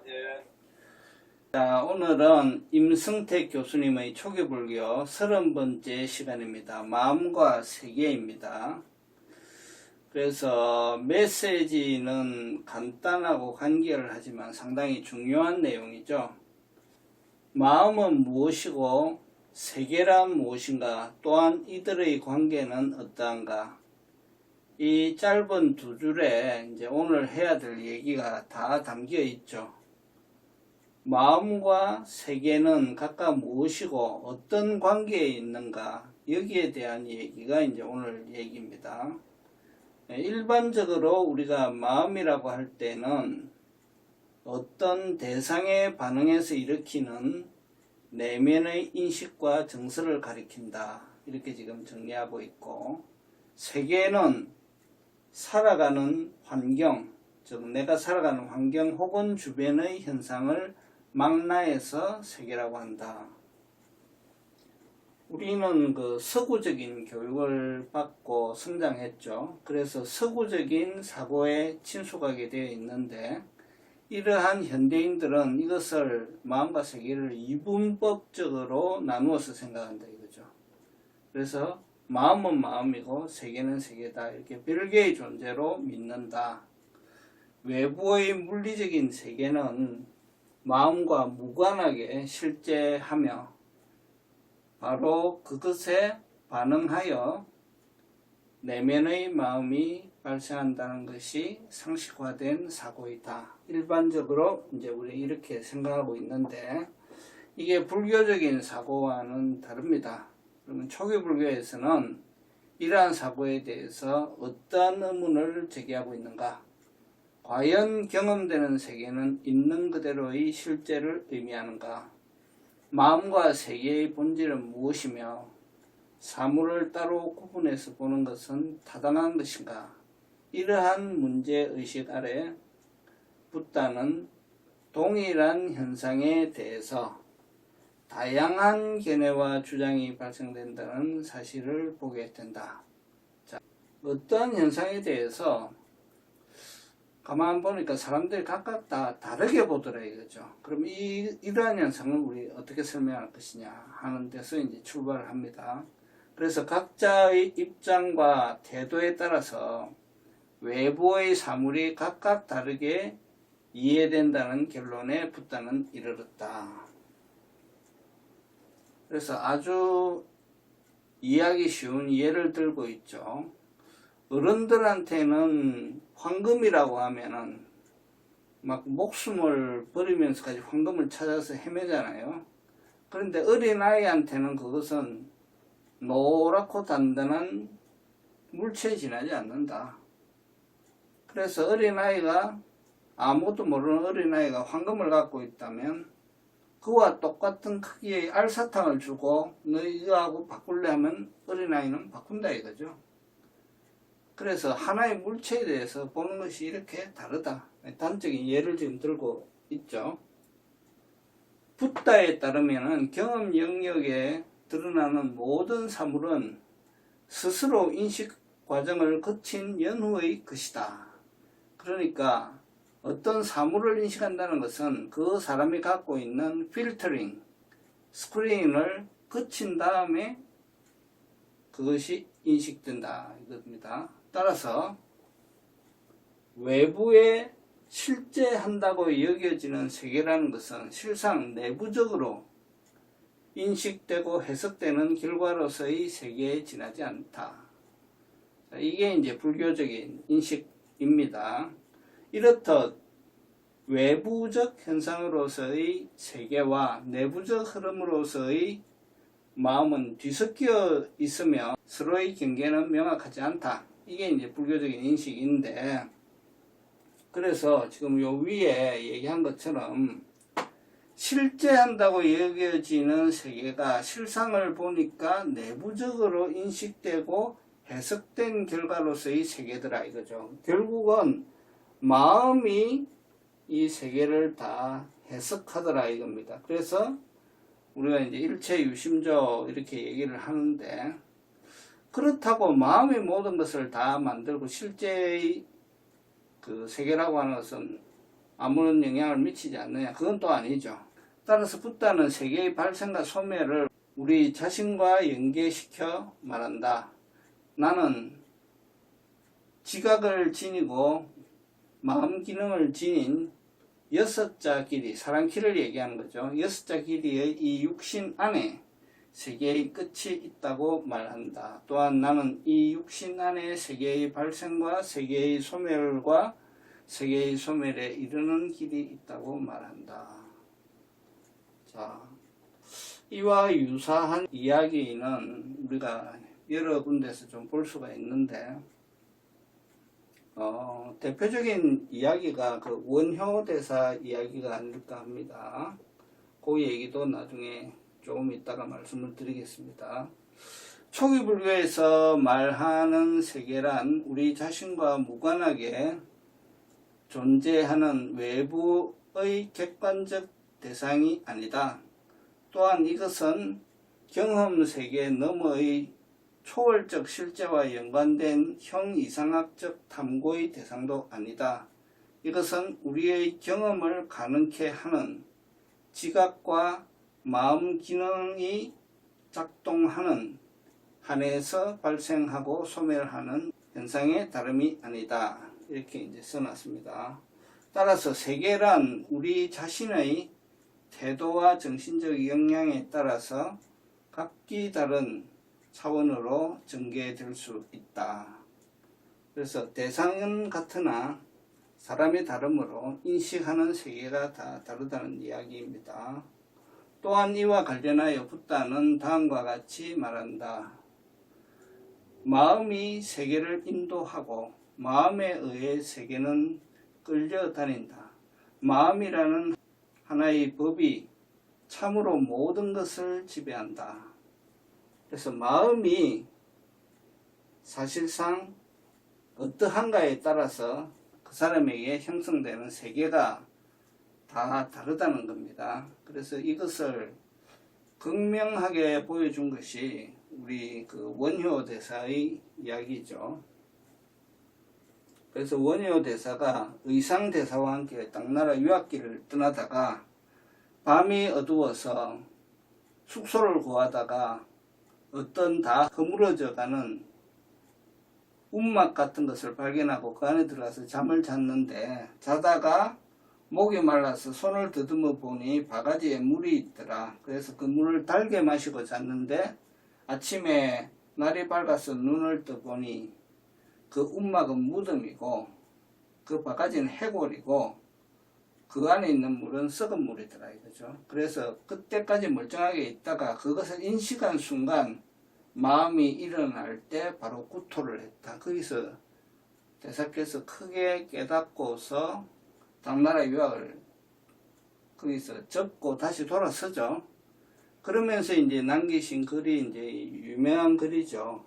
예. 자, 오늘은 임승택 교수님의 초기불교 30번째 시간입니다. 마음과 세계입니다. 그래서 메시지는 간단하고 간결하지만 상당히 중요한 내용이죠. 마음은 무엇이고 세계란 무엇인가, 또한 이들의 관계는 어떠한가. 이 짧은 두 줄에 이제 오늘 해야 될 얘기가 다 담겨 있죠. 마음과 세계는 각각 무엇이고 어떤 관계에 있는가, 여기에 대한 얘기가 이제 오늘 얘기입니다. 일반적으로 우리가 마음이라고 할 때는 어떤 대상에 반응해서 일으키는 내면의 인식과 정서를 가리킨다, 이렇게 지금 정리하고 있고, 세계는 살아가는 환경, 즉 내가 살아가는 환경 혹은 주변의 현상을 망라해서 세계라고 한다. 우리는 서구적인 교육을 받고 성장했죠. 그래서 서구적인 사고에 친숙하게 되어 있는데, 이러한 현대인들은 이것을, 마음과 세계를 이분법적으로 나누어서 생각한다 이거죠. 그래서 마음은 마음이고 세계는 세계다, 이렇게 별개의 존재로 믿는다. 외부의 물리적인 세계는 마음과 무관하게 실제하며 바로 그것에 반응하여 내면의 마음이 발생한다는 것이 상식화된 사고이다. 일반적으로 이제 우리 이렇게 생각하고 있는데, 이게 불교적인 사고와는 다릅니다. 그러면 초기 불교에서는 이러한 사고에 대해서 어떤 의문을 제기하고 있는가? 과연 경험되는 세계는 있는 그대로의 실제를 의미하는가? 마음과 세계의 본질은 무엇이며 사물을 따로 구분해서 보는 것은 타당한 것인가? 이러한 문제의식 아래 붓다는 동일한 현상에 대해서 다양한 견해와 주장이 발생된다는 사실을 보게 된다. 자, 어떠한 현상에 대해서 가만 보니까 사람들이 각각 다 다르게 보더라 이거죠. 그럼 이러한 현상을 우리 어떻게 설명할 것이냐 하는 데서 이제 출발을 합니다. 그래서 각자의 입장과 태도에 따라서 외부의 사물이 각각 다르게 이해된다는 결론에 붓다는 이르렀다. 그래서 아주 이해하기 쉬운 예를 들고 있죠. 어른들한테는 황금이라고 하면은 막 목숨을 버리면서까지 황금을 찾아서 헤매잖아요. 그런데 어린아이한테는 그것은 노랗고 단단한 물체에 지나지 않는다. 그래서 어린아이가, 아무것도 모르는 어린아이가 황금을 갖고 있다면 그와 똑같은 크기의 알사탕을 주고 너 이거하고 바꿀래 하면 어린아이는 바꾼다 이거죠. 그래서 하나의 물체에 대해서 보는 것이 이렇게 다르다. 단적인 예를 지금 들고 있죠. 붓다에 따르면 경험 영역에 드러나는 모든 사물은 스스로 인식 과정을 거친 연후의 것이다. 그러니까 어떤 사물을 인식한다는 것은 그 사람이 갖고 있는 필터링, 스크린을 거친 다음에 그것이 인식된다 이겁니다. 따라서 외부에 실제한다고 여겨지는 세계라는 것은 실상 내부적으로 인식되고 해석되는 결과로서의 세계에 지나지 않다. 이게 이제 불교적인 인식입니다. 이렇듯 외부적 현상으로서의 세계와 내부적 흐름으로서의 마음은 뒤섞여 있으며 서로의 경계는 명확하지 않다. 이게 이제 불교적인 인식인데, 그래서 지금 요 위에 얘기한 것처럼 실제한다고 여겨지는 세계가 실상을 보니까 내부적으로 인식되고 해석된 결과로서의 세계더라 이거죠. 결국은 마음이 이 세계를 다 해석하더라 이겁니다. 그래서 우리가 이제 일체유심조 이렇게 얘기를 하는데, 그렇다고 마음이 모든 것을 다 만들고 실제의 그 세계라고 하는 것은 아무런 영향을 미치지 않느냐? 그건 또 아니죠. 따라서 붓다는 세계의 발생과 소멸을 우리 자신과 연계시켜 말한다. 나는 지각을 지니고 마음 기능을 지닌 여섯자 길이, 사랑키를 얘기하는 거죠. 여섯자 길이의 이 육신 안에 세계의 끝이 있다고 말한다. 또한 나는 이 육신 안에 세계의 발생과 세계의 소멸과 세계의 소멸에 이르는 길이 있다고 말한다. 자, 이와 유사한 이야기는 우리가 여러 군데서 좀 볼 수가 있는데, 대표적인 이야기가 그 원효대사 이야기가 아닐까 합니다. 그 얘기도 나중에 조금 이따가 말씀을 드리겠습니다. 초기 불교에서 말하는 세계란 우리 자신과 무관하게 존재하는 외부의 객관적 대상이 아니다. 또한 이것은 경험세계 너머의 초월적 실제와 연관된 형이상학적 탐구의 대상도 아니다. 이것은 우리의 경험을 가능케 하는 지각과 마음 기능이 작동하는 한에서 발생하고 소멸하는 현상의 다름이 아니다. 이렇게 이제 써놨습니다. 따라서 세계란 우리 자신의 태도와 정신적 역량에 따라서 각기 다른 차원으로 전개될 수 있다. 그래서 대상은 같으나 사람의 다름으로 인식하는 세계가 다 다르다는 이야기입니다. 또한 이와 관련하여 붓다는 다음과 같이 말한다. 마음이 세계를 인도하고 마음에 의해 세계는 끌려다닌다. 마음이라는 하나의 법이 참으로 모든 것을 지배한다. 그래서 마음이 사실상 어떠한가에 따라서 그 사람에게 형성되는 세계가 다 다르다는 겁니다. 그래서 이것을 극명하게 보여준 것이 우리 그 원효 대사의 이야기죠. 그래서 원효 대사가 의상 대사와 함께 당나라 유학길을 떠나다가 밤이 어두워서 숙소를 구하다가 어떤 다 허물어져 가는 움막 같은 것을 발견하고 그 안에 들어가서 잠을 잤는데, 자다가 목이 말라서 손을 더듬어 보니 바가지에 물이 있더라. 그래서 그 물을 달게 마시고 잤는데 아침에 날이 밝아서 눈을 떠보니 그 움막은 무덤이고 그 바가지는 해골이고 그 안에 있는 물은 썩은 물이더라 이거죠. 그래서 그때까지 멀쩡하게 있다가 그것을 인식한 순간 마음이 일어날 때 바로 구토를 했다. 거기서 대사께서 크게 깨닫고서 당나라 유학을 거기서 접고 다시 돌아서죠. 그러면서 이제 남기신 글이 이제 유명한 글이죠.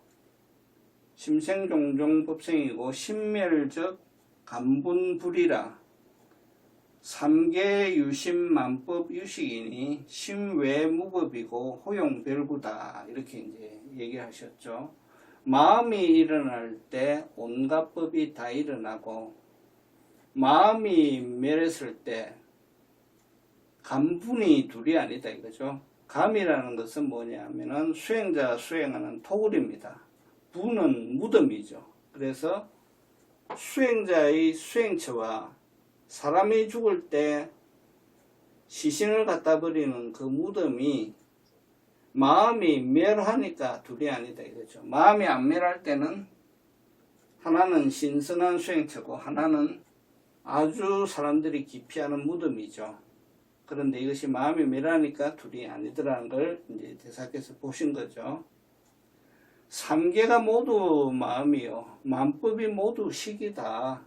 심생종종 법생이고 신멸적 간분불이라 삼계유심만법 유식이니 심외무법이고 호용별구다. 이렇게 이제 얘기하셨죠. 마음이 일어날 때 온갖 법이 다 일어나고 마음이 멸했을 때 감분이 둘이 아니다 이거죠. 감이라는 것은 뭐냐면은 수행자가 수행하는 토굴입니다. 분은 무덤이죠. 그래서 수행자의 수행처와 사람이 죽을 때 시신을 갖다 버리는 그 무덤이 마음이 멸하니까 둘이 아니다 이거죠. 마음이 안 멸할 때는 하나는 신선한 수행처고 하나는 아주 사람들이 기피하는 무덤이죠. 그런데 이것이 마음이 멸하니까 둘이 아니더라는 걸 이제 대사께서 보신 거죠. 삼계가 모두 마음이요. 만법이 모두 식이다.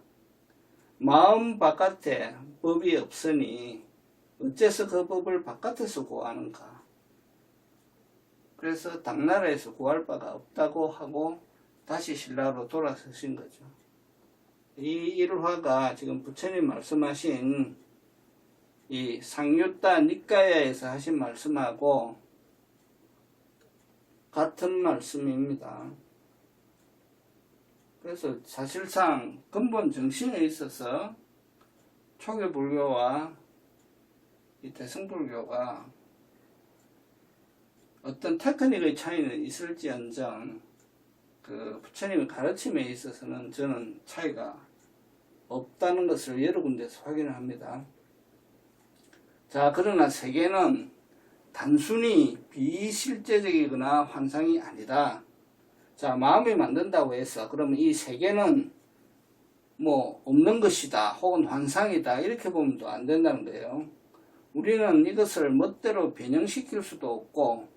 마음 바깥에 법이 없으니 어째서 그 법을 바깥에서 구하는가. 그래서 당나라에서 구할 바가 없다고 하고 다시 신라로 돌아서신 거죠. 이 일화가 지금 부처님 말씀하신 이 상유타 니까야에서 하신 말씀하고 같은 말씀입니다. 그래서 사실상 근본 정신에 있어서 초기 불교와 이 대승불교가 어떤 테크닉의 차이는 있을지언정 그 부처님의 가르침에 있어서는 저는 차이가 없다는 것을 여러 군데서 확인을 합니다. 자, 그러나 세계는 단순히 비실제적이거나 환상이 아니다. 자, 마음이 만든다고 해서 그러면 이 세계는 뭐 없는 것이다 혹은 환상이다 이렇게 보면 또 안 된다는 거예요. 우리는 이것을 멋대로 변형시킬 수도 없고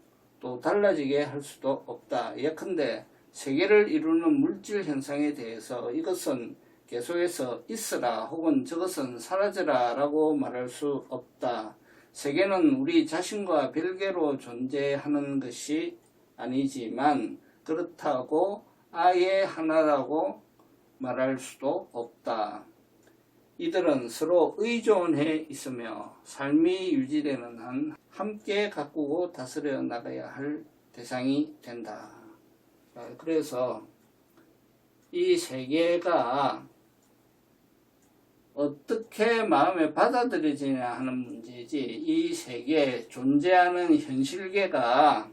또 달라지게 할 수도 없다. 예컨대 세계를 이루는 물질 현상에 대해서 이것은 계속해서 있으라 혹은 저것은 사라져라 라고 말할 수 없다. 세계는 우리 자신과 별개로 존재하는 것이 아니지만 그렇다고 아예 하나라고 말할 수도 없다. 이들은 서로 의존해 있으며 삶이 유지되는 한 함께 가꾸고 다스려 나가야 할 대상이 된다. 그래서 이 세계가 어떻게 마음에 받아들여지냐 하는 문제지, 이 세계에 존재하는 현실계가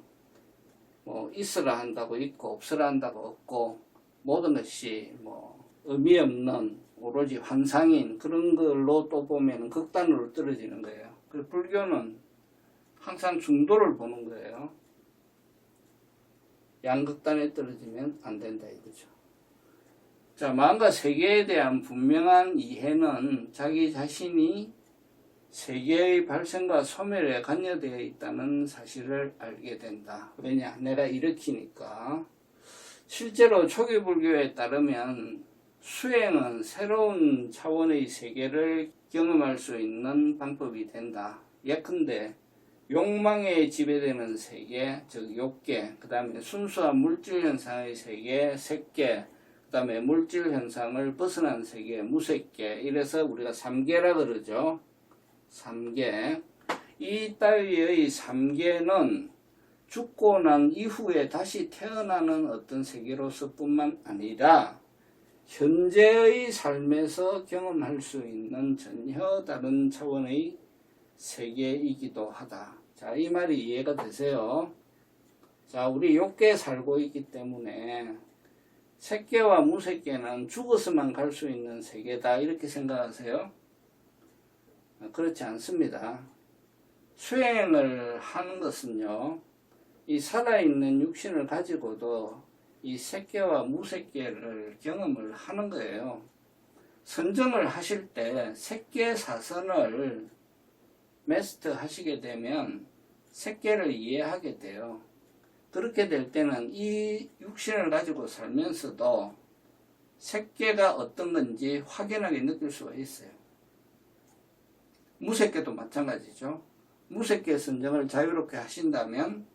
뭐 있으라 한다고 있고 없으라 한다고 없고 모든 것이 뭐 의미 없는 오로지 환상인 그런 걸로 또 보면 극단으로 떨어지는 거예요. 그래서 불교는 항상 중도를 보는 거예요. 양극단에 떨어지면 안 된다 이거죠. 자, 마음과 세계에 대한 분명한 이해는 자기 자신이 세계의 발생과 소멸에 관여되어 있다는 사실을 알게 된다. 왜냐? 내가 일으키니까. 실제로 초기 불교에 따르면 수행은 새로운 차원의 세계를 경험할 수 있는 방법이 된다. 예컨대 욕망에 지배되는 세계, 즉 욕계, 그 다음에 순수한 물질 현상의 세계, 색계, 그 다음에 물질 현상을 벗어난 세계, 무색계, 이래서 우리가 삼계라 그러죠. 삼계. 이 따위의 삼계는 죽고 난 이후에 다시 태어나는 어떤 세계로서 뿐만 아니라 현재의 삶에서 경험할 수 있는 전혀 다른 차원의 세계이기도 하다. 자, 이 말이 이해가 되세요? 자, 우리 욕계에 살고 있기 때문에 색계와 무색계는 죽어서만 갈 수 있는 세계다 이렇게 생각하세요? 그렇지 않습니다. 수행을 하는 것은요, 이 살아있는 육신을 가지고도 이 색계와 무색계를 경험을 하는 거예요. 선정을 하실 때 색계 사선을 마스터 하시게 되면 색계를 이해하게 돼요. 그렇게 될 때는 이 육신을 가지고 살면서도 색계가 어떤 건지 확연하게 느낄 수가 있어요. 무색계도 마찬가지죠. 무색계 선정을 자유롭게 하신다면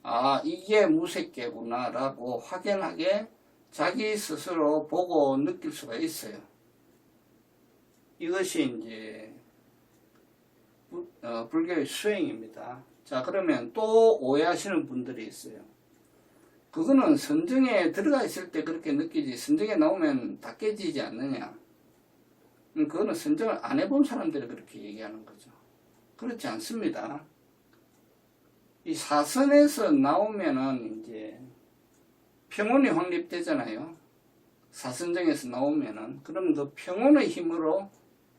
아, 이게 무색계구나 라고 확연하게 자기 스스로 보고 느낄 수가 있어요. 이것이 이제 불교의 수행입니다. 자, 그러면 또 오해하시는 분들이 있어요. 그거는 선정에 들어가 있을 때 그렇게 느끼지 선정에 나오면 다 깨지지 않느냐. 그거는 선정을 안 해본 사람들이 그렇게 얘기하는 거죠. 그렇지 않습니다. 이 사선에서 나오면은 이제 평온이 확립되잖아요. 사선정에서 나오면은 그러면 그 평온의 힘으로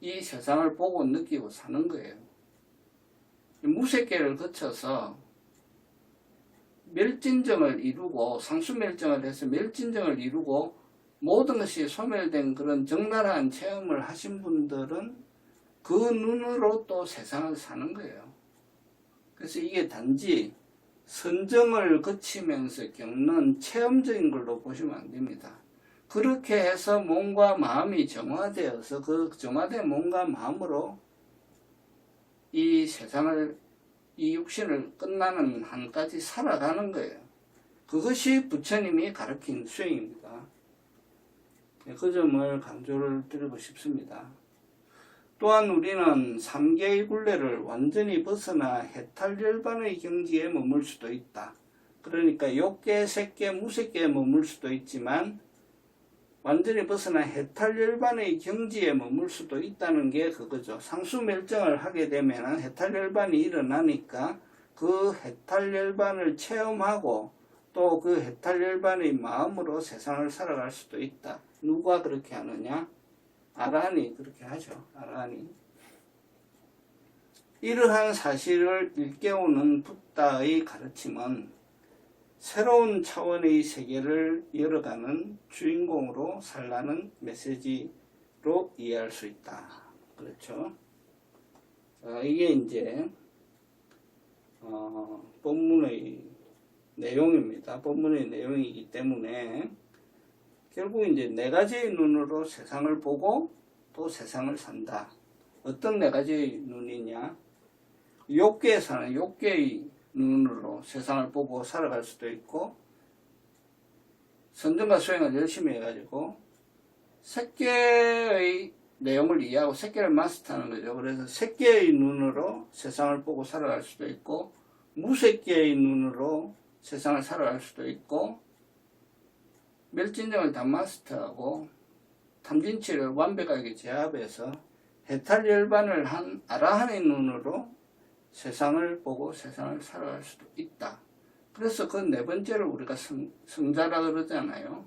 이 세상을 보고 느끼고 사는 거예요. 무색계를 거쳐서 멸진정을 이루고 상수멸정을 해서 멸진정을 이루고 모든 것이 소멸된 그런 적나라한 체험을 하신 분들은 그 눈으로 또 세상을 사는 거예요. 그래서 이게 단지 선정을 거치면서 겪는 체험적인 걸로 보시면 안 됩니다. 그렇게 해서 몸과 마음이 정화되어서 그 정화된 몸과 마음으로 이 세상을, 이 육신을 끝나는 한까지 살아가는 거예요. 그것이 부처님이 가르친 수행입니다. 그 점을 강조를 드리고 싶습니다. 또한 우리는 삼계의 굴레를 완전히 벗어나 해탈열반의 경지에 머물 수도 있다. 그러니까 욕계, 색계, 무색계에 머물 수도 있지만 완전히 벗어나 해탈열반의 경지에 머물 수도 있다는 게 그거죠. 상수멸정을 하게 되면 해탈열반이 일어나니까 그 해탈열반을 체험하고 또 그 해탈열반의 마음으로 세상을 살아갈 수도 있다. 누가 그렇게 하느냐? 아라한이 그렇게 하죠. 아라한이. 이러한 사실을 일깨우는 붓다의 가르침은 새로운 차원의 세계를 열어가는 주인공으로 살라는 메시지로 이해할 수 있다. 그렇죠. 이게 이제 본문의 내용입니다. 본문의 내용이기 때문에 결국 이제 네 가지의 눈으로 세상을 보고 또 세상을 산다. 어떤 네 가지의 눈이냐? 욕계에 사는 욕계의 눈으로 세상을 보고 살아갈 수도 있고, 선정과 수행을 열심히 해가지고 색계의 내용을 이해하고 색계를 마스터하는 거죠. 그래서 색계의 눈으로 세상을 보고 살아갈 수도 있고, 무색계의 눈으로 세상을 살아갈 수도 있고, 멸진정을 다 마스터하고 탐진치를 완벽하게 제압해서 해탈열반을 한 아라한의 눈으로 세상을 보고 세상을 살아갈 수도 있다. 그래서 그 네 번째를 우리가 성자라 그러잖아요.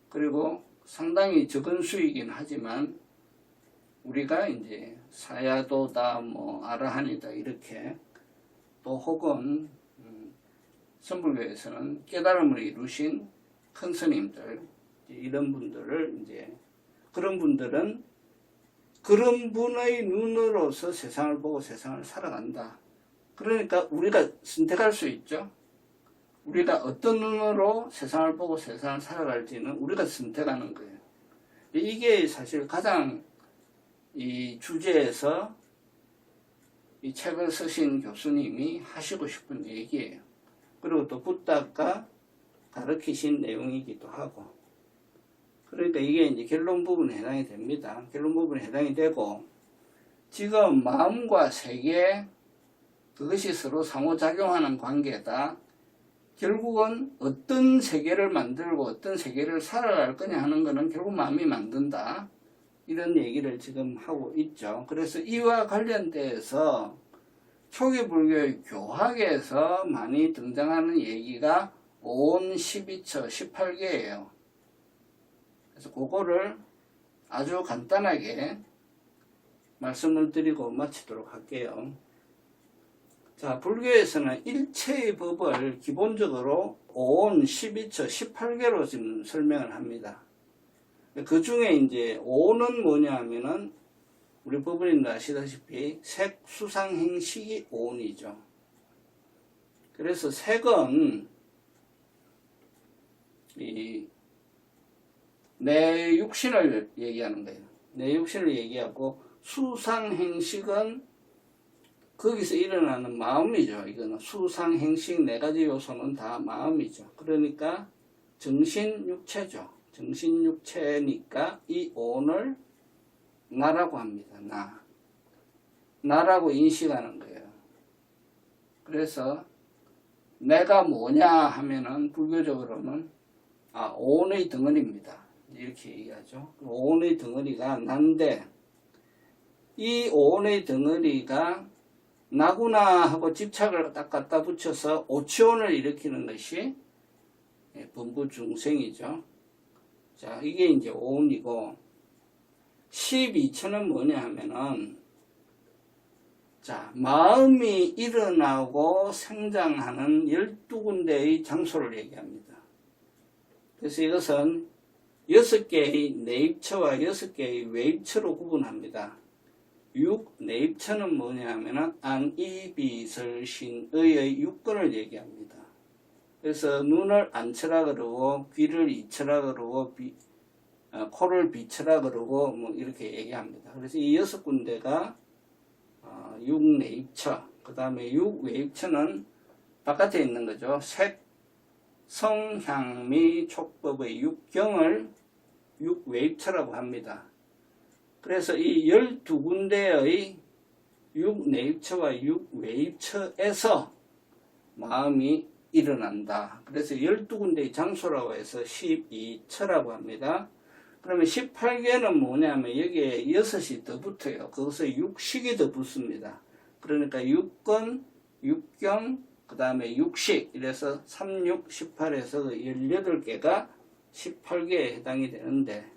그리고 상당히 적은 수이긴 하지만 우리가 이제 사야도다, 아라한이다 이렇게, 또 혹은 선불교에서는 깨달음을 이루신 큰 스님들, 이런 분들을 이제, 그런 분들은 그런 분의 눈으로서 세상을 보고 세상을 살아간다. 그러니까 우리가 선택할 수 있죠. 우리가 어떤 눈으로 세상을 보고 세상을 살아갈지는 우리가 선택하는 거예요. 이게 사실 가장 이 주제에서 이 책을 쓰신 교수님이 하시고 싶은 얘기예요. 그리고 또 붓다가 가르치신 내용이기도 하고. 그러니까 이게 이제 결론 부분에 해당이 됩니다. 결론 부분에 해당이 되고, 지금 마음과 세계, 그것이 서로 상호작용하는 관계다. 결국은 어떤 세계를 만들고 어떤 세계를 살아갈 거냐 하는 것은 결국 마음이 만든다. 이런 얘기를 지금 하고 있죠. 그래서 이와 관련돼서 초기 불교의 교학에서 많이 등장하는 얘기가 온 12처 18개예요. 그래서 그거를 아주 간단하게 말씀을 드리고 마치도록 할게요. 자, 불교에서는 일체의 법을 기본적으로 온 12처 18개로 지금 설명을 합니다. 그 중에 이제 오는 뭐냐 하면은 우리 법원님도 아시다시피 색, 수상, 행식이 오온이죠. 그래서 색은 내 육신을 얘기하는 거예요. 내 육신을 얘기하고, 수상, 행식은 거기서 일어나는 마음이죠. 이거는 수상, 행식 네 가지 요소는 다 마음이죠. 그러니까 정신, 육체죠. 정신, 육체니까 이 오를 나라고 합니다. 나라고 인식하는 거예요. 그래서 내가 뭐냐 하면은 불교적으로는 오온의 덩어리입니다. 이렇게 얘기하죠. 오온의 덩어리가 난데, 이 오온의 덩어리가 나구나 하고 집착을 딱 갖다 붙여서 오치온을 일으키는 것이 범부중생이죠. 자, 이게 이제 오온이고, 12처는 뭐냐 하면은, 자, 마음이 일어나고 생장하는 12군데의 장소를 얘기합니다. 그래서 이것은 6개의 내입처와 6개의 외입처로 구분합니다. 6, 내입처는 뭐냐 하면은 안이비설신의의 6권을 얘기합니다. 그래서 눈을 안처라 그러고, 귀를 이처라 그러고, 코를 비처라 그러고, 이렇게 얘기합니다. 그래서 이 6군데가 6내입처, 그 다음에 6외입처는 바깥에 있는 거죠. 색, 성, 향, 미, 촉법의 6경을 6외입처라고 합니다. 그래서 이 12군데의 6내입처와 6외입처에서 마음이 일어난다. 그래서 12군데의 장소라고 해서 12처라고 합니다. 그러면 18개는 뭐냐면 여기에 6이 더 붙어요. 거기서 육식이 더 붙습니다. 그러니까 육건, 육경, 그 다음에 육식, 이래서 3, 6, 18에서 18개가 18개에 해당이 되는데,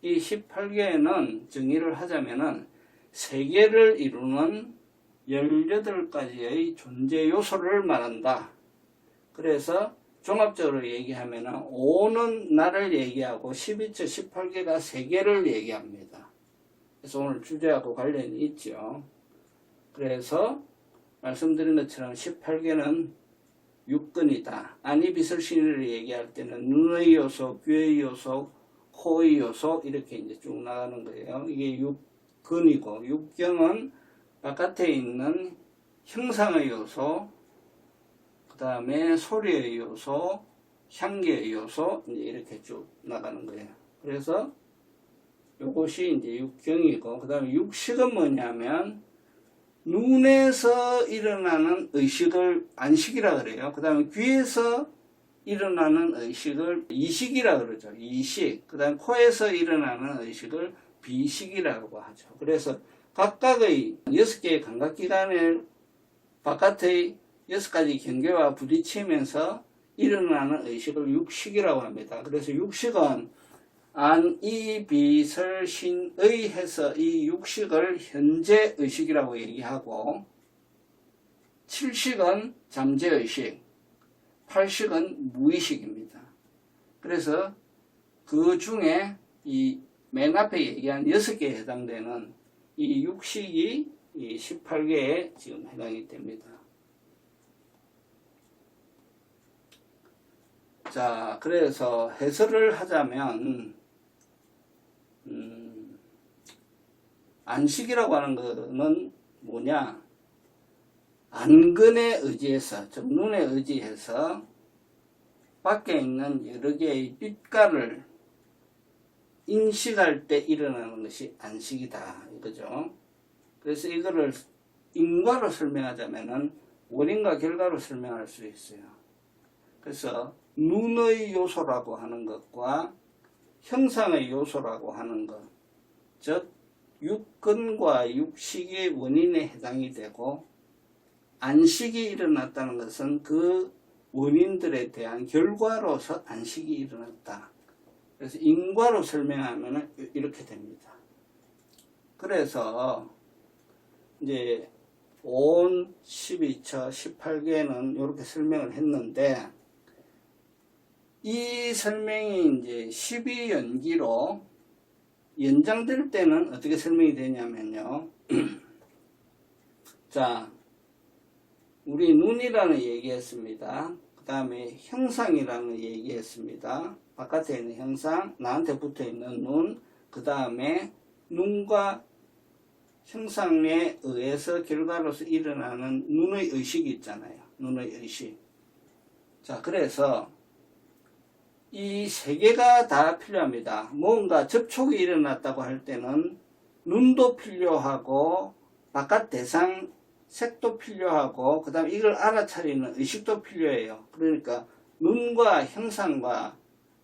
이 18개는 정의를 하자면은 세계를 이루는 18가지의 존재 요소를 말한다. 그래서 종합적으로 얘기하면은 5는 나를 얘기하고 12처 18개가 세계를 얘기합니다. 그래서 오늘 주제하고 관련이 있죠. 그래서 말씀드린 것처럼 18개는 육근이다. 안이비설신을 얘기할 때는 눈의 요소, 귀의 요소, 코의 요소 이렇게 이제 쭉 나가는 거예요. 이게 육근이고, 육경은 바깥에 있는 형상의 요소, 그 다음에 소리의 요소, 향기의 요소 이제 이렇게 쭉 나가는 거예요. 그래서 이것이 이제 육경이고, 그 다음에 육식은 뭐냐면 눈에서 일어나는 의식을 안식이라 그래요. 그 다음에 귀에서 일어나는 의식을 이식이라 그러죠. 이식. 그 다음에 코에서 일어나는 의식을 비식이라고 하죠. 그래서 각각의 6개의 감각기관을 바깥의 6가지 경계와 부딪히면서 일어나는 의식을 육식이라고 합니다. 그래서 육식은 안, 이, 비, 설, 신의 해서 이 육식을 현재 의식이라고 얘기하고, 7식은 잠재 의식, 8식은 무의식입니다. 그래서 그 중에 이 맨 앞에 얘기한 6개에 해당되는 이 육식이 이 18개에 지금 해당이 됩니다. 자, 그래서 해설을 하자면 안식이라고 하는 것은 뭐냐? 안근에 의지해서, 즉 눈에 의지해서 밖에 있는 여러 개의 빛깔을 인식할 때 일어나는 것이 안식이다. 이거죠. 그래서 이거를 인과로 설명하자면은 원인과 결과로 설명할 수 있어요. 그래서 눈의 요소라고 하는 것과 형상의 요소라고 하는 것, 즉 육근과 육식의 원인에 해당이 되고, 안식이 일어났다는 것은 그 원인들에 대한 결과로서 안식이 일어났다. 그래서 인과로 설명하면 이렇게 됩니다. 그래서 이제 온 12처 18개는 이렇게 설명을 했는데, 이 설명이 이제 12연기로 연장될 때는 어떻게 설명이 되냐면요. 자, 우리 눈이라는 얘기했습니다. 그 다음에 형상이라는 얘기했습니다. 바깥에 있는 형상, 나한테 붙어 있는 눈, 그 다음에 눈과 형상에 의해서 결과로서 일어나는 눈의 의식이 있잖아요. 눈의 의식. 자, 그래서 이 세 개가 다 필요합니다. 뭔가 접촉이 일어났다고 할 때는 눈도 필요하고 바깥 대상 색도 필요하고 그 다음에 이걸 알아차리는 의식도 필요해요. 그러니까 눈과 형상과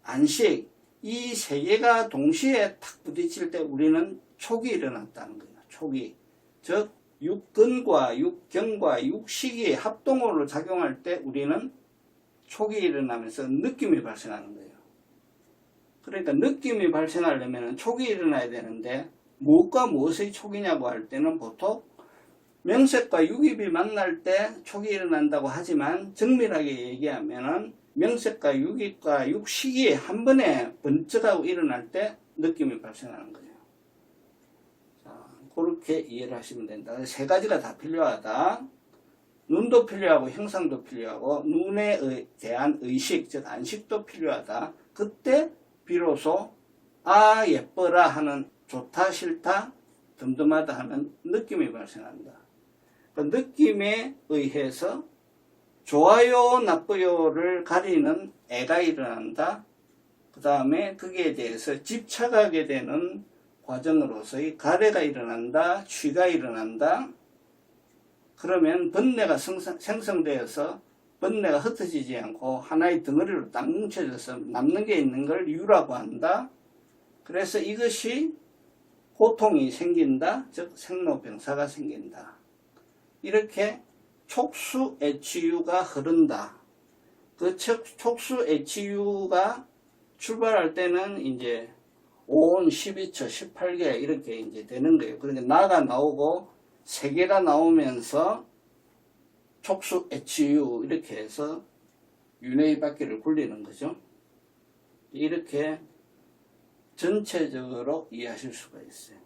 안식 이 세 개가 동시에 탁 부딪힐 때 우리는 촉이 일어났다는 거예요. 촉이. 즉 육근과 육경과 육식이 합동으로 작용할 때 우리는 촉이 일어나면서 느낌이 발생하는 거예요. 그러니까 느낌이 발생하려면 촉이 일어나야 되는데 무엇과 무엇의 촉이냐고 할 때는 보통 명색과 육입이 만날 때 촉이 일어난다고 하지만 정밀하게 얘기하면은 명색과 육입과 육식이 한 번에 번쩍하고 일어날 때 느낌이 발생하는 거예요. 자, 그렇게 이해를 하시면 된다. 세 가지가 다 필요하다. 눈도 필요하고 형상도 필요하고 눈에 대한 의식, 즉 안식도 필요하다. 그때 비로소 아 예뻐라 하는 좋다 싫다 덤덤하다 하는 느낌이 발생한다. 그 느낌에 의해서 좋아요 나쁘요를 가리는 애가 일어난다. 그 다음에 거기에 대해서 집착하게 되는 과정으로서의 가래가 일어난다. 취가 일어난다. 그러면 번뇌가 생성되어서 번뇌가 흩어지지 않고 하나의 덩어리로 딱 뭉쳐져서 남는 게 있는 걸 유라고 한다. 그래서 이것이 고통이 생긴다, 즉 생로병사가 생긴다. 이렇게 촉수애취유가 흐른다. 그 촉수애취유가 출발할 때는 이제 5온, 12처, 18개 이렇게 이제 되는 거예요. 그러니까 나가 나오고 세개가 나오면서 촉수애취유 이렇게 해서 윤회의 바퀴를 굴리는 거죠. 이렇게 전체적으로 이해하실 수가 있어요.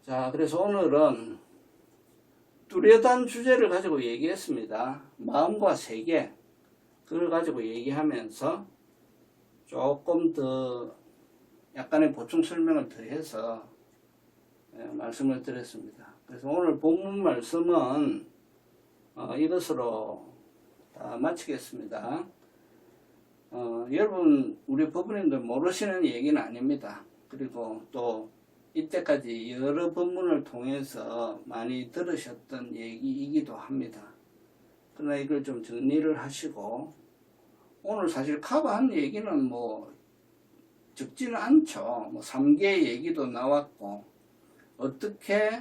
자, 그래서 오늘은 뚜렷한 주제를 가지고 얘기했습니다. 마음과 세계, 그걸 가지고 얘기하면서 조금 더 약간의 보충 설명을 더해서 말씀을 드렸습니다. 그래서 오늘 본문 말씀은 이것으로 다 마치겠습니다. 여러분, 우리 법원님들 모르시는 얘기는 아닙니다. 그리고 또 이때까지 여러 법문을 통해서 많이 들으셨던 얘기이기도 합니다. 그러나 이걸 좀 정리를 하시고, 오늘 사실 커버한 얘기는 뭐 적지는 않죠. 뭐 3개의 얘기도 나왔고, 어떻게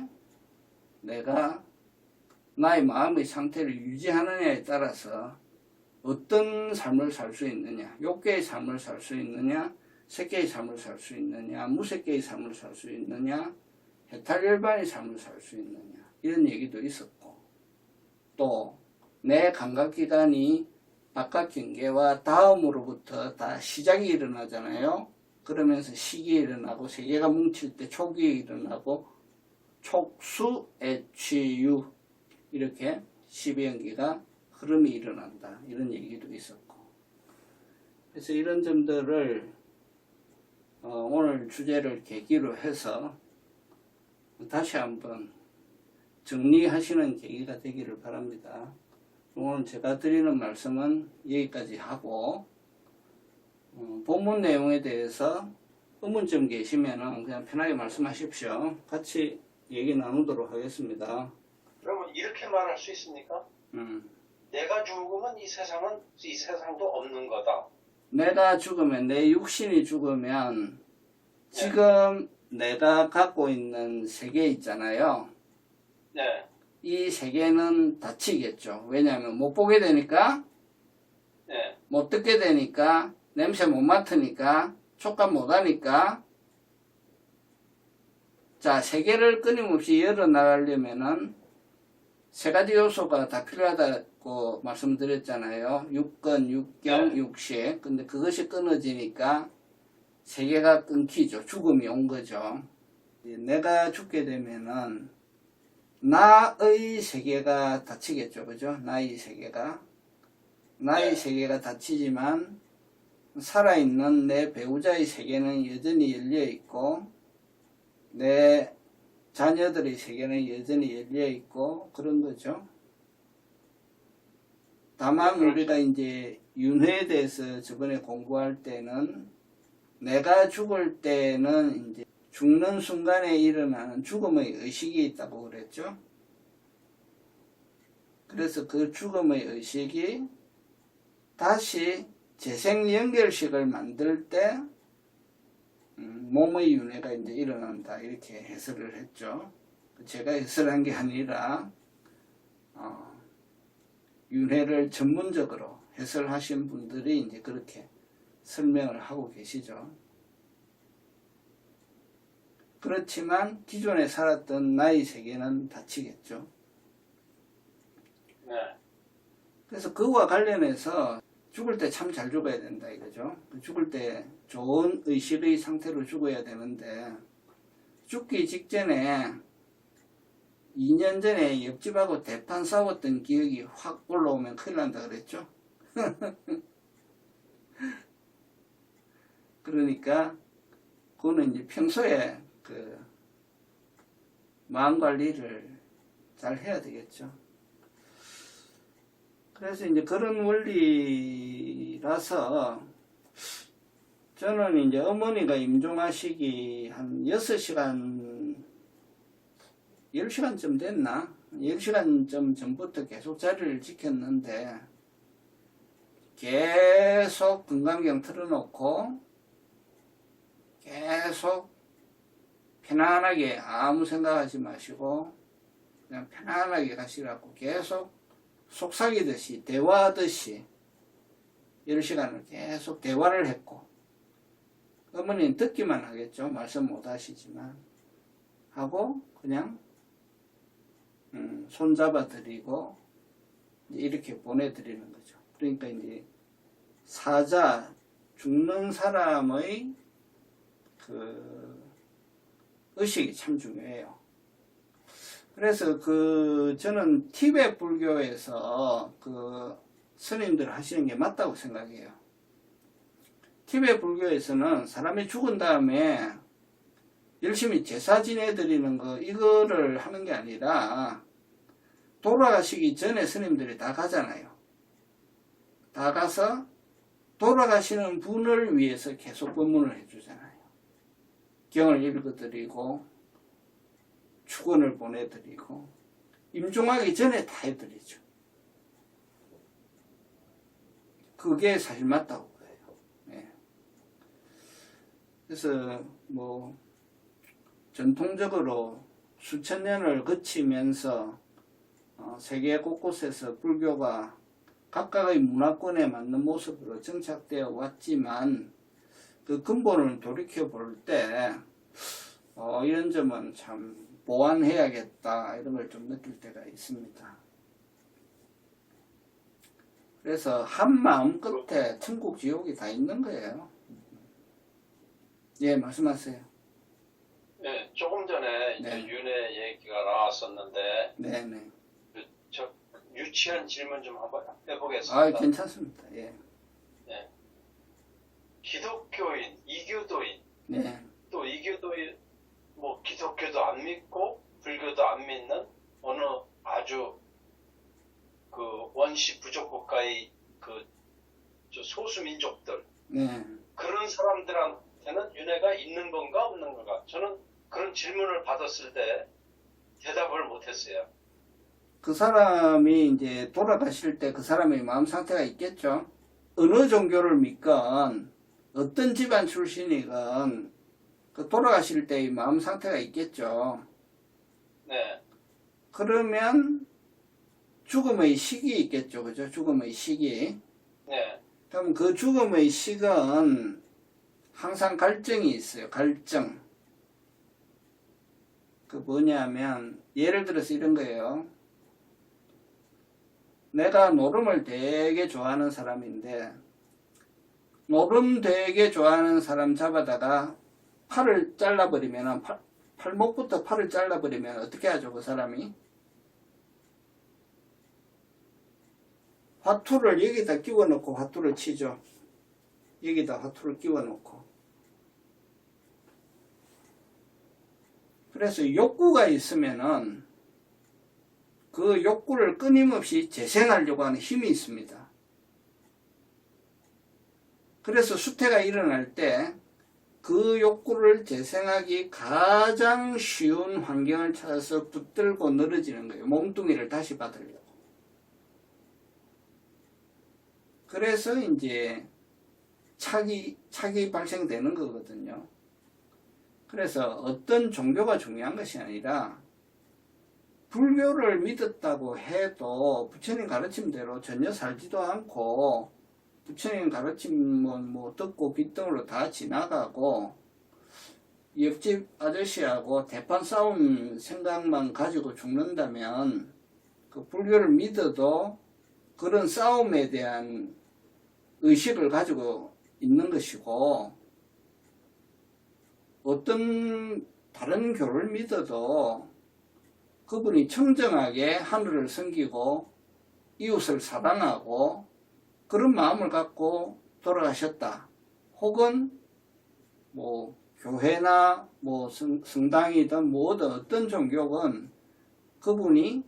내가 나의 마음의 상태를 유지하느냐에 따라서 어떤 삶을 살 수 있느냐, 욕계의 삶을 살 수 있느냐, 색계의 삶을 살 수 있느냐, 무색계의 삶을 살 수 있느냐, 해탈열반의 삶을 살 수 있느냐, 이런 얘기도 있었고, 또 내 감각기관이 바깥 경계와 다음으로부터 다 시작이 일어나잖아요. 그러면서 식이 일어나고 세계가 뭉칠 때 촉이 일어나고 촉수애취유 이렇게 12연기가 흐름이 일어난다, 이런 얘기도 있었고, 그래서 이런 점들을 오늘 주제를 계기로 해서 다시 한번 정리하시는 계기가 되기를 바랍니다. 오늘 제가 드리는 말씀은 여기까지 하고, 본문 내용에 대해서 의문점 계시면 그냥 편하게 말씀하십시오. 같이 얘기 나누도록 하겠습니다. 그러면 이렇게 말할 수 있습니까? 내가 죽으면 이 세상도 없는 거다. 내가 죽으면, 내 육신이 죽으면 지금 내가 갖고 있는 세계 있잖아요. 네. 이 세계는 닫히겠죠. 왜냐하면 못 보게 되니까, 네. 못 듣게 되니까, 냄새 못 맡으니까, 촉감 못 하니까. 자, 세계를 끊임없이 열어나가려면은 세 가지 요소가 다 필요하다고 말씀드렸잖아요. 육근, 육경, 육식. 근데 그것이 끊어지니까 세계가 끊기죠. 죽음이 온 거죠. 내가 죽게 되면은 나의 세계가 닫히겠죠. 그죠? 나의 세계가. 나의 세계가 닫히지만 살아있는 내 배우자의 세계는 여전히 열려있고, 내 자녀들의 세계는 여전히 열려있고, 그런 거죠. 다만 우리가 이제 윤회에 대해서 저번에 공부할 때는 내가 죽을 때는 이제 죽는 순간에 일어나는 죽음의 의식이 있다고 그랬죠. 그래서 그 죽음의 의식이 다시 재생연결식을 만들 때 몸의 윤회가 이제 일어난다, 이렇게 해설을 했죠. 제가 해설한 게 아니라 윤회를 전문적으로 해설하신 분들이 이제 그렇게 설명을 하고 계시죠. 그렇지만 기존에 살았던 나의 세계는 닫히겠죠. 네. 그래서 그와 관련해서 죽을 때 참 잘 죽어야 된다 이거죠. 죽을 때 좋은 의식의 상태로 죽어야 되는데, 죽기 직전에 2년 전에 옆집하고 대판 싸웠던 기억이 확 올라오면 큰일 난다 그랬죠. 그러니까 그거는 이제 평소에 그 마음 관리를 잘 해야 되겠죠. 그래서 이제 그런 원리라서 저는 이제 어머니가 임종하시기 한 6시간, 10시간쯤 됐나? 10시간 좀 전부터 계속 자리를 지켰는데 계속 금강경 틀어놓고 계속 편안하게 아무 생각하지 마시고 그냥 편안하게 가시라고 계속 속삭이듯이 대화하듯이 10시간을 계속 대화를 했고, 어머니는 듣기만 하겠죠. 말씀 못 하시지만. 하고 그냥 손잡아 드리고 이렇게 보내드리는 거죠. 그러니까 이제 사자, 죽는 사람의 그 의식이 참 중요해요. 그래서 저는 티베트 불교에서 스님들 하시는 게 맞다고 생각해요. 티베트 불교에서는 사람이 죽은 다음에 열심히 제사 지내드리는 이거를 하는 게 아니라 돌아가시기 전에 스님들이 다 가잖아요. 다 가서 돌아가시는 분을 위해서 계속 법문을 해주잖아요. 경을 읽어드리고 축원을 보내드리고 임종하기 전에 다 해드리죠. 그게 사실 맞다고 봐요. 네. 그래서 전통적으로 수천 년을 거치면서 세계 곳곳에서 불교가 각각의 문화권에 맞는 모습으로 정착되어 왔지만 그 근본을 돌이켜 볼 때 이런 점은 참 보완해야겠다 이런 걸 좀 느낄 때가 있습니다. 그래서 한 마음 끝에 천국 지옥이 다 있는 거예요. 예, 말씀하세요. 네, 조금 전에 이제 네. 윤회 얘기가 나왔었는데 네네. 저 유치한 질문 좀 한번 해보겠습니다. 아, 괜찮습니다. 예. 네. 기독교인, 이교도인, 네. 또 이교도인, 기독교도 안 믿고 불교도 안 믿는 어느 아주 원시 부족 국가의 소수 민족들, 네. 그런 사람들한테는 윤회가 있는 건가 없는 건가? 저는 그런 질문을 받았을 때 대답을 못했어요. 그 사람이 이제 돌아가실 때 그 사람의 마음 상태가 있겠죠. 어느 종교를 믿건 어떤 집안 출신이건 그 돌아가실 때의 마음 상태가 있겠죠. 네. 그러면 죽음의 시기 있겠죠. 그죠? 죽음의 시기. 네. 그럼 그 죽음의 시기는 항상 갈증이 있어요. 갈증. 그 뭐냐면 예를 들어서 이런 거예요. 내가 노름을 되게 좋아하는 사람인데 노름 되게 좋아하는 사람 잡아다가 팔을 잘라버리면 팔목부터 팔을 잘라버리면 어떻게 하죠? 그 사람이 화투를 여기다 끼워놓고 화투를 치죠. 여기다 화투를 끼워놓고. 그래서 욕구가 있으면은 그 욕구를 끊임없이 재생하려고 하는 힘이 있습니다. 그래서 수태가 일어날 때 그 욕구를 재생하기 가장 쉬운 환경을 찾아서 붙들고 늘어지는 거예요. 몸뚱이를 다시 받으려고. 그래서 이제 착이 발생되는 거거든요. 그래서 어떤 종교가 중요한 것이 아니라 불교를 믿었다고 해도 부처님 가르침대로 전혀 살지도 않고 부처님 가르침은 듣고 빗등으로 다 지나가고 옆집 아저씨하고 대판 싸움 생각만 가지고 죽는다면 그 불교를 믿어도 그런 싸움에 대한 의식을 가지고 있는 것이고 어떤 다른 교를 믿어도 그분이 청정하게 하늘을 섬기고 이웃을 사랑하고 그런 마음을 갖고 돌아가셨다. 혹은 교회나 성당이든 뭐든 어떤 종교건 그분이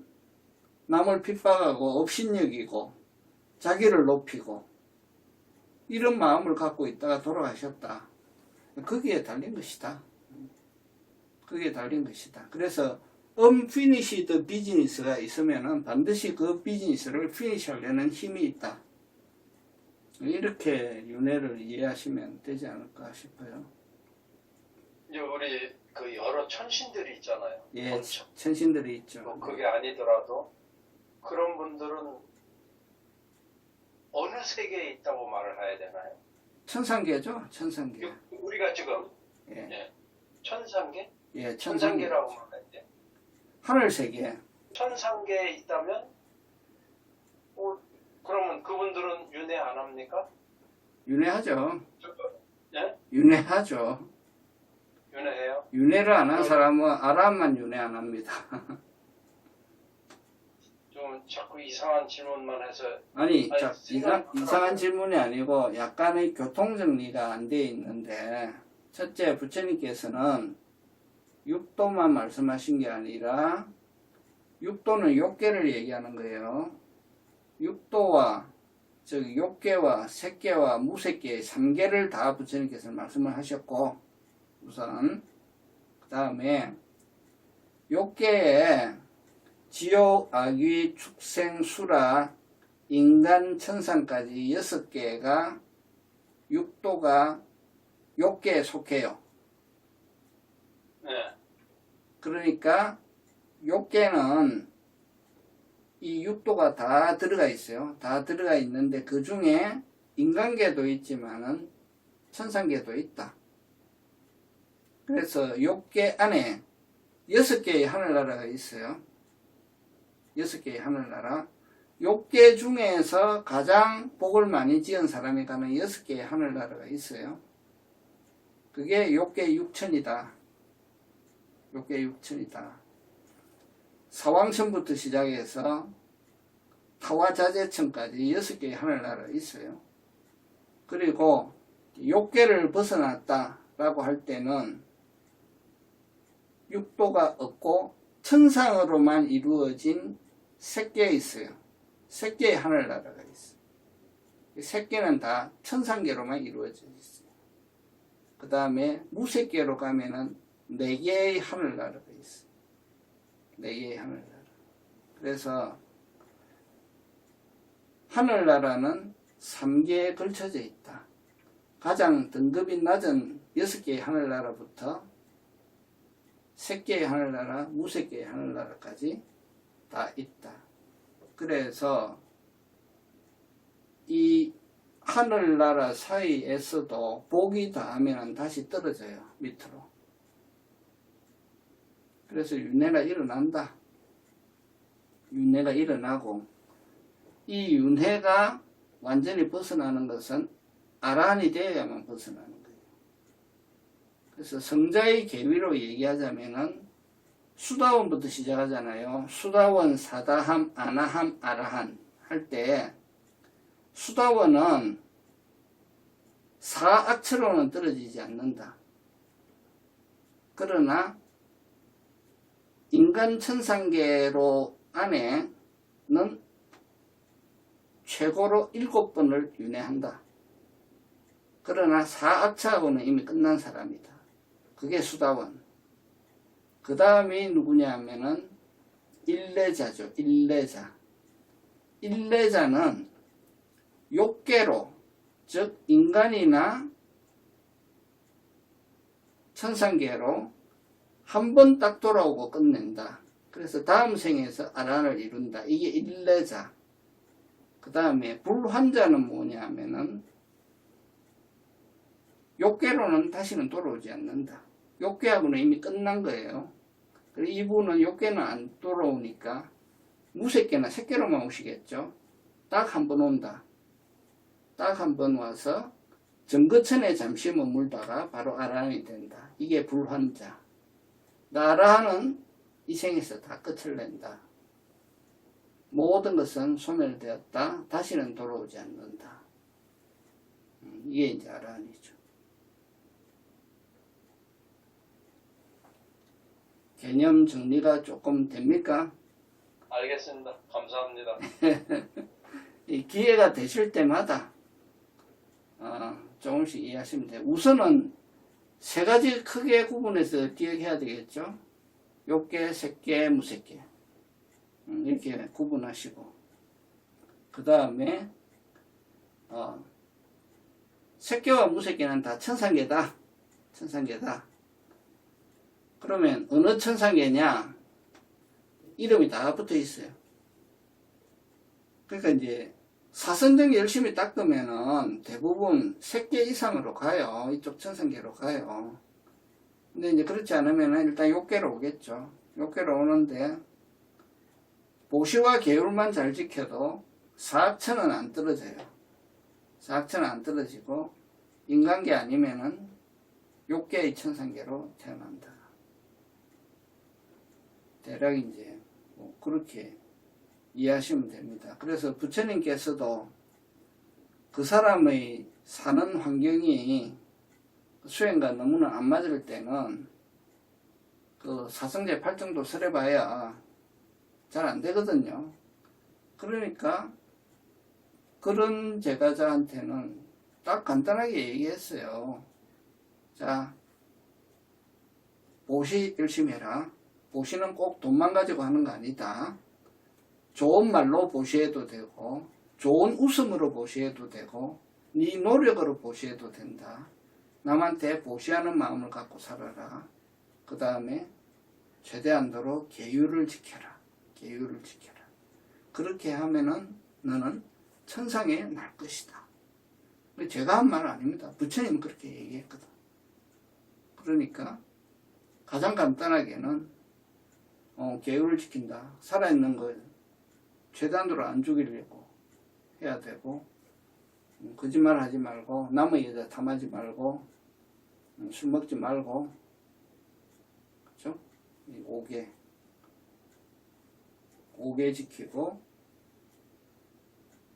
남을 핍박하고 업신여기고 자기를 높이고 이런 마음을 갖고 있다가 돌아가셨다. 거기에 달린 것이다. 거기에 달린 것이다. 그래서 unfinished 비즈니스가 있으면은 반드시 그 비즈니스를 피니시하려는 힘이 있다. 이렇게 윤회를 이해하시면 되지 않을까 싶어요. 이제 우리 그 여러 천신들이 있잖아요. 예, 엄청. 천신들이 있죠. 뭐 그게 아니더라도 그런 분들은 어느 세계에 있다고 말을 해야 되나요? 천상계죠, 천상계. 우리가 지금 예, 천상계? 예, 천상계라고 말하는데 하늘 세계. 천상계에 있다면 그러면 그분들은 윤회 안 합니까? 윤회하죠. 예? 윤회하죠. 윤회해요? 윤회를 안 한 사람은 아람만 윤회 안 합니다. 좀 자꾸 이상한 질문만 해서 아니, 아니, 자, 이상한 질문이 아니고 약간의 교통정리가 안 돼 있는데, 첫째, 부처님께서는 육도만 말씀하신 게 아니라, 육도는 욕계를 얘기하는 거예요. 육도와, 즉, 욕계와 색계와 무색계, 3계를 다 부처님께서 말씀을 하셨고, 우선, 그 다음에, 욕계에 지옥, 악귀, 축생, 수라, 인간, 천상까지 6개가 육도가 욕계에 속해요. 네. 그러니까 욕계는 이 육도가 다 들어가 있어요. 다 들어가 있는데 그 중에 인간계도 있지만은 천상계도 있다. 그래서 욕계 안에 6개의 하늘나라가 있어요. 6개의 하늘나라. 욕계 중에서 가장 복을 많이 지은 사람이 가는 6개의 하늘나라가 있어요. 그게 욕계 6천이다. 욕계 6천이다. 사왕천부터 시작해서 타와자재천까지 6개의 하늘나라가 있어요. 그리고 욕계를 벗어났다라고 할 때는 육도가 없고 천상으로만 이루어진 색계에 있어요. 색계의 하늘나라가 있어요. 색계는 다 천상계로만 이루어져 있어요. 그 다음에 무색계로 가면은 4개의 하늘나라가 있어요. 4개의 하늘나라. 그래서 하늘나라는 3개에 걸쳐져 있다. 가장 등급이 낮은 6개의 하늘나라부터 색계의 하늘나라, 무색계의 하늘나라까지 다 있다. 그래서 이 하늘나라 사이에서도 복이 닿으면 다시 떨어져요. 밑으로. 그래서 윤회가 일어난다. 윤회가 일어나고 이 윤회가 완전히 벗어나는 것은 아라한이 되어야만 벗어나는 거예요. 그래서 성자의 계위로 얘기하자면은 수다원부터 시작하잖아요. 수다원, 사다함, 아나함, 아라한 할 때 수다원은 사악처로는 떨어지지 않는다. 그러나 인간 천상계로 안에는 최고로 7번을 윤회한다. 그러나 사악차하고는 이미 끝난 사람이다. 그게 수다원. 그 다음이 누구냐 하면은 일레자죠. 일레자. 일레자는 욕계로, 즉 인간이나 천상계로 한 번 딱 돌아오고 끝낸다. 그래서 다음 생에서 아란을 이룬다. 이게 일레자. 그 다음에 불환자는 뭐냐 하면은 욕계로는 다시는 돌아오지 않는다. 욕계하고는 이미 끝난 거예요. 그리고 이분은 욕계는 안 돌아오니까 무색계나 색계로만 오시겠죠. 딱 한 번 온다. 딱 한 번 와서 정거천에 잠시 머물다가 바로 아라한이 된다. 이게 불환자. 아라한은 이 생에서 다 끝을 낸다. 모든 것은 소멸되었다. 다시는 돌아오지 않는다. 이게 이제 아라한이죠. 개념 정리가 조금 됩니까? 알겠습니다. 감사합니다. 이 기회가 되실 때마다 조금씩 이해하시면 돼요. 우선은 3가지 크게 구분해서 기억해야 되겠죠. 욕계, 색계, 무색계 이렇게 구분하시고 그 다음에 색계와 무색계는 다 천상계다. 천상계다. 그러면 어느 천상계냐? 이름이 다 붙어 있어요. 그러니까 이제 사선정 열심히 닦으면은 대부분 색계 이상으로 가요. 이쪽 천상계로 가요. 근데 이제 그렇지 않으면은 일단 욕계로 오겠죠. 욕계로 오는데 보시와 계율만 잘 지켜도 사악천은 안 떨어져요. 사악천은 안 떨어지고 인간계 아니면은 욕계의 천상계로 태어난다. 대략 이제 뭐 그렇게 이해하시면 됩니다. 그래서 부처님께서도 그 사람의 사는 환경이 수행과 너무나 안 맞을 때는 그 사성제 팔정도 설해봐야 잘 안 되거든요. 그러니까 그런 제가자한테는 딱 간단하게 얘기했어요. 자, 보시 열심히 해라. 보시는 꼭 돈만 가지고 하는 거 아니다. 좋은 말로 보시해도 되고 좋은 웃음으로 보시해도 되고 네 노력으로 보시해도 된다. 남한테 보시하는 마음을 갖고 살아라. 그 다음에 최대한도로 계율을 지켜라. 계율을 지켜라. 그렇게 하면은 너는 천상에 날 것이다. 제가 한 말은 아닙니다. 부처님은 그렇게 얘기했거든. 그러니까 가장 간단하게는 계율을 지킨다. 살아있는 걸 최단으로 안 죽이려고 해야 되고 거짓말 하지 말고 남의 여자 탐하지 말고 술 먹지 말고 그렇죠? 5개 지키고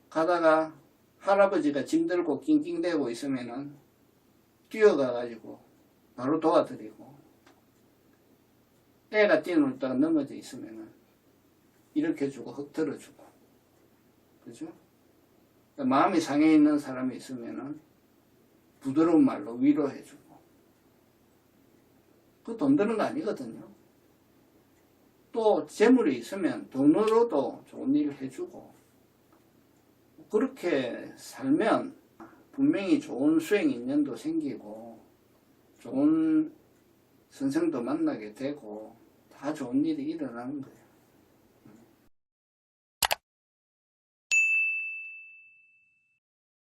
가다가 할아버지가 짐 들고 낑낑대고 있으면은 뛰어가가지고 바로 도와드리고 애가 뛰어놀다가 넘어져 있으면은 일으켜주고 흙들어주고 그죠? 마음이 상해 있는 사람이 있으면은 부드러운 말로 위로해주고 그 돈 드는 거 아니거든요. 또 재물이 있으면 돈으로도 좋은 일을 해주고 그렇게 살면 분명히 좋은 수행 인연도 생기고 좋은 선생도 만나게 되고 다 좋은 일이 일어나는 거예요.